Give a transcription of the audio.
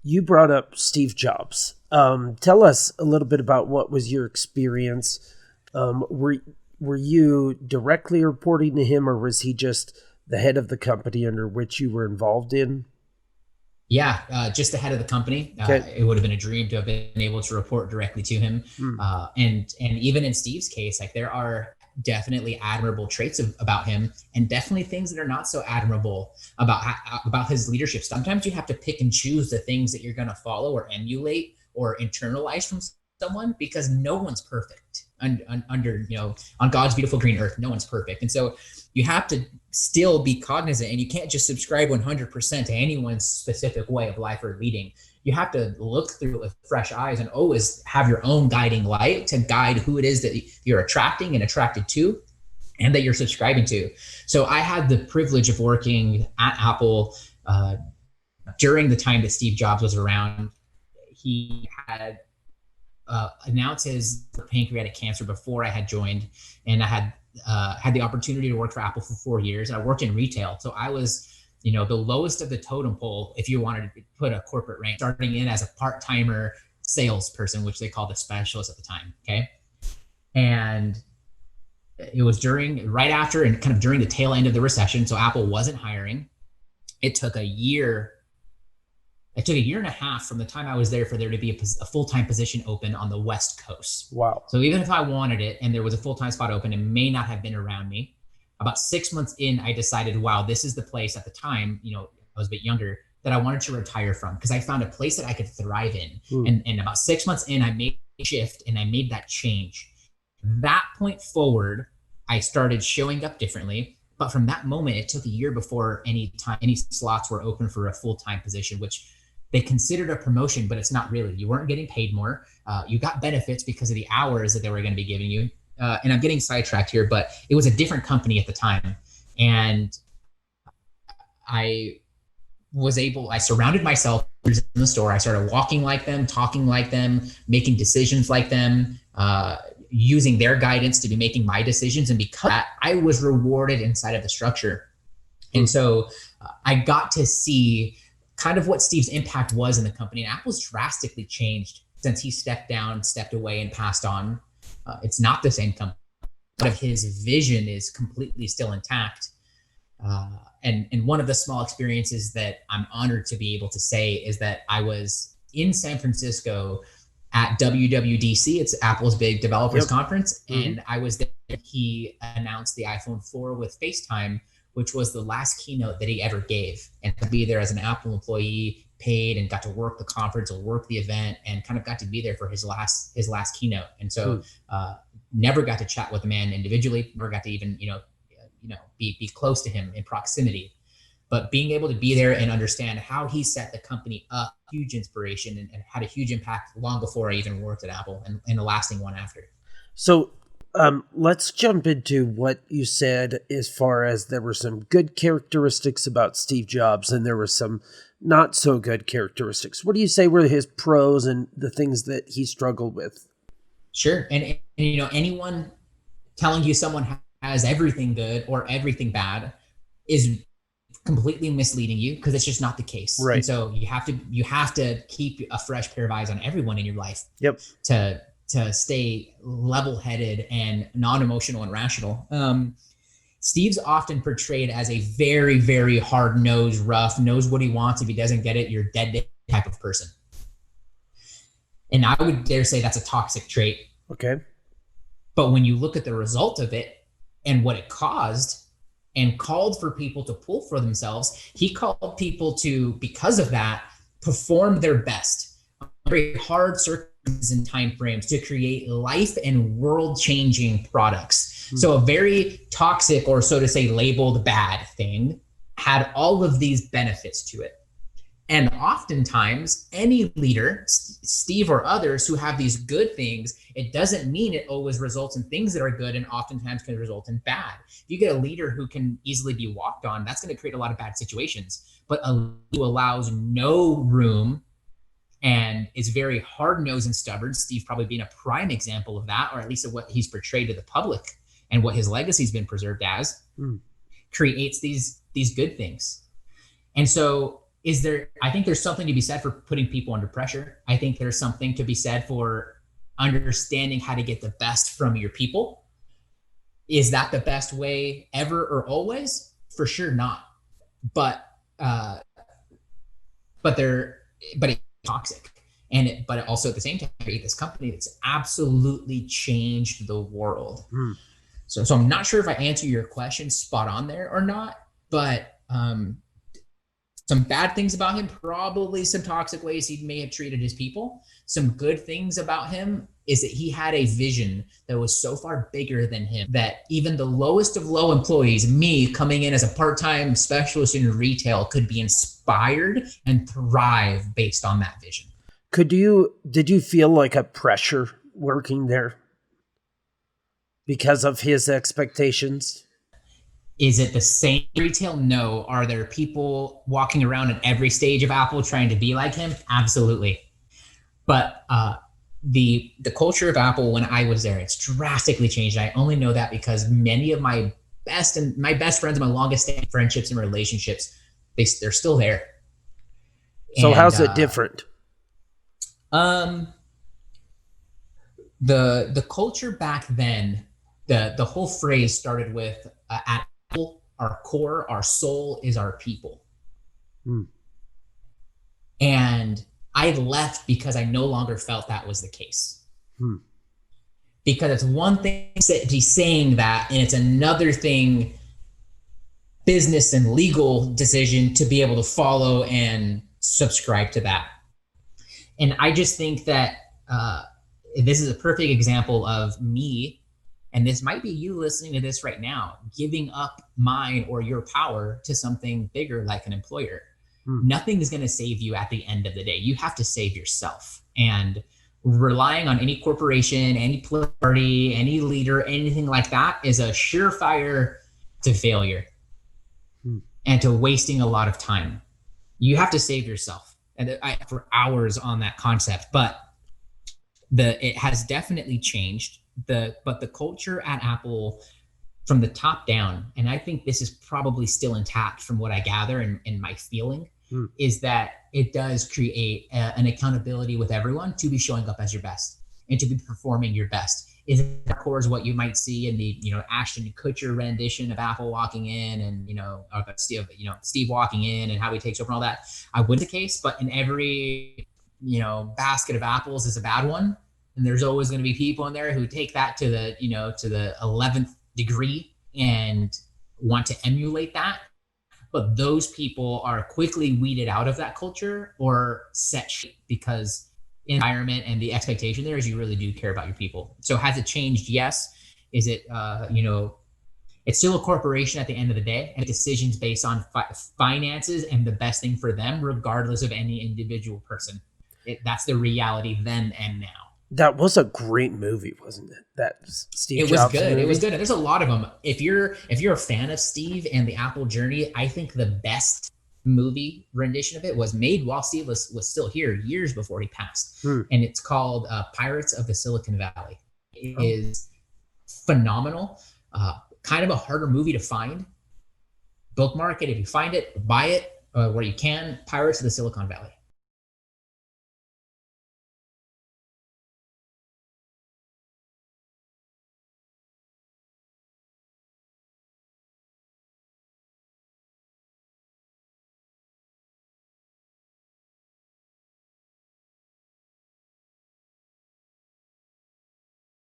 You brought up Steve Jobs. Tell us a little bit about what was your experience. Were you directly reporting to him, or was he just the head of the company under which you were involved in? Yeah, just the head of the company. Okay. It would have been a dream to have been able to report directly to him. Hmm. And even in Steve's case, like there are definitely admirable traits about him, and definitely things that are not so admirable about his leadership. Sometimes you have to pick and choose the things that you're going to follow or emulate or internalize from someone, because no one's perfect. Under on God's beautiful green earth, no one's perfect, and so you have to still be cognizant, and you can't just subscribe 100% to anyone's specific way of life or leading. You have to look through it with fresh eyes and always have your own guiding light to guide who it is that you're attracting and attracted to, and that you're subscribing to. So I had the privilege of working at Apple during the time that Steve Jobs was around. He had announced his pancreatic cancer before I had joined, and I had the opportunity to work for Apple for 4 years. I worked in retail, so I was, the lowest of the totem pole if you wanted to put a corporate rank, starting in as a part-timer salesperson, which they called a specialist at the time. Okay, and it was right after and kind of during the tail end of the recession, so Apple wasn't hiring. It took a year It took a year and a half from the time I was there for there to be a full-time position open on the West Coast. Wow. So even if I wanted it and there was a full-time spot open, it may not have been around me. About 6 months in, I decided, wow, this is the place at the time, I was a bit younger, that I wanted to retire from, because I found a place that I could thrive in. And about 6 months in, I made a shift and I made that change. That point forward, I started showing up differently. But from that moment, it took a year before any slots were open for a full-time position, which they considered a promotion, but it's not really. You weren't getting paid more. You got benefits because of the hours that they were going to be giving you. And I'm getting sidetracked here, but it was a different company at the time. And I surrounded myself in the store. I started walking like them, talking like them, making decisions like them, using their guidance to be making my decisions. And because that, I was rewarded inside of the structure. And so I got to see kind of what Steve's impact was in the company. And Apple's drastically changed since he stepped away and passed on. It's not the same company, but his vision is completely still intact. And one of the small experiences that I'm honored to be able to say is that I was in San Francisco at WWDC. It's Apple's big developers conference. And I was there. He announced the iPhone 4 with FaceTime, which was the last keynote that he ever gave. And to be there as an Apple employee, paid, and got to work the conference or work the event, and kind of got to be there for his last keynote. And so never got to chat with the man individually, never got to even, be close to him in proximity. But being able to be there and understand how he set the company up, huge inspiration, and had a huge impact long before I even worked at Apple, and a lasting one after. So let's jump into what you said as far as there were some good characteristics about Steve Jobs and there were some not so good characteristics. What do you say were his pros and the things that he struggled with? Sure. And anyone telling you someone has everything good or everything bad is completely misleading you, because it's just not the case. Right. And so you have to keep a fresh pair of eyes on everyone in your life. Yep. To stay level-headed and non-emotional and rational. Steve's often portrayed as a very, very hard-nosed, rough, knows what he wants. If he doesn't get it, you're dead type of person. And I would dare say that's a toxic trait. Okay. But when you look at the result of it and what it caused, and called for people to pull for themselves, he called people to, because of that, perform their best, very hard circumstances and time frames, to create life and world-changing products. So a very toxic, or so to say labeled bad thing, had all of these benefits to it. And oftentimes, any leader, Steve or others, who have these good things, it doesn't mean it always results in things that are good, and oftentimes can result in bad. If you get a leader who can easily be walked on, that's going to create a lot of bad situations. But a leader who allows no room and is very hard-nosed and stubborn, Steve probably being a prime example of that, or at least of what he's portrayed to the public and what his legacy's been preserved as, creates these good things. And so I think there's something to be said for putting people under pressure. I think there's something to be said for understanding how to get the best from your people. Is that the best way ever or always? For sure not. But uh but they're but it's toxic. But also at the same time, this company that's absolutely changed the world. Hmm. So I'm not sure if I answer your question spot on there or not, but some bad things about him, probably some toxic ways he may have treated his people. Some good things about him is that he had a vision that was so far bigger than him that even the lowest of low employees, me coming in as a part-time specialist in retail, could be inspired and thrive based on that vision. Did you feel like a pressure working there because of his expectations? Is it the same retail? No. Are there people walking around at every stage of Apple trying to be like him? Absolutely. But the culture of Apple when I was there, it's drastically changed. I only know that because many of my best friends, my longest standing friendships and relationships, they're still there. So how's it different? The culture back then, the whole phrase started with at Apple, our core, our soul is our people. And I left because I no longer felt that was the case. Because it's one thing to be saying that, and it's another thing, business and legal decision, to be able to follow and subscribe to that. And I just think that this is a perfect example of me, and this might be you listening to this right now, giving up mine or your power to something bigger like an employer. Nothing is going to save you at the end of the day. You have to save yourself. And relying on any corporation, any party, any leader, anything like that is a surefire to failure and to wasting a lot of time. You have to save yourself. And for hours on that concept, but it has definitely changed. But the culture at Apple from the top down, and I think this is probably still intact from what I gather and my feeling, is that it does create an accountability with everyone to be showing up as your best and to be performing your best. Is of course what you might see in the Ashton Kutcher rendition of Apple walking in and Steve walking in and how he takes over and all that. I wouldn't the case, but in every basket of apples is a bad one, and there's always going to be people in there who take that to the to the 11th degree and want to emulate that. But those people are quickly weeded out of that culture or set because environment and the expectation there is you really do care about your people. So has it changed? Yes. Is it it's still a corporation at the end of the day, and decisions based on finances and the best thing for them, regardless of any individual person. That's the reality then and now. That was a great movie, wasn't it? That Steve Jobs good. movie. It was good. And there's a lot of them. If you're a fan of Steve and the Apple journey, I think the best movie rendition of it was made while Steve was still here, years before he passed. And it's called Pirates of the Silicon Valley. It is phenomenal. Kind of a harder movie to find. Bookmark it if you find it, buy it where you can. Pirates of the Silicon Valley.